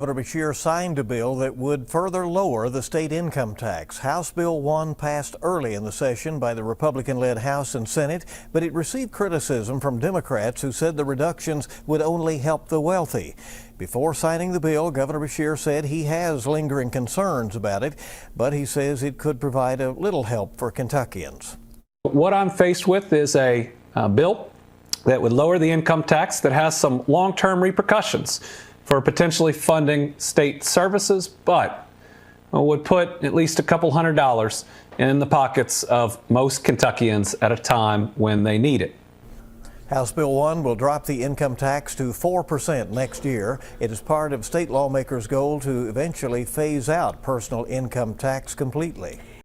Governor Beshear signed a bill that would further lower the state income tax. House Bill 1 passed early in the session by the Republican-led House and Senate, but it received criticism from Democrats who said the reductions would only help the wealthy. Before signing the bill, Governor Beshear said he has lingering concerns about it, but he says it could provide a little help for Kentuckians. What I'm faced with is a bill that would lower the income tax that has some long-term repercussions for potentially funding state services, but would put at least a couple $100s in the pockets of most Kentuckians at a time when they need it. House Bill 1 will drop the income tax to 4% next year. It is part of state lawmakers' goal to eventually phase out personal income tax completely.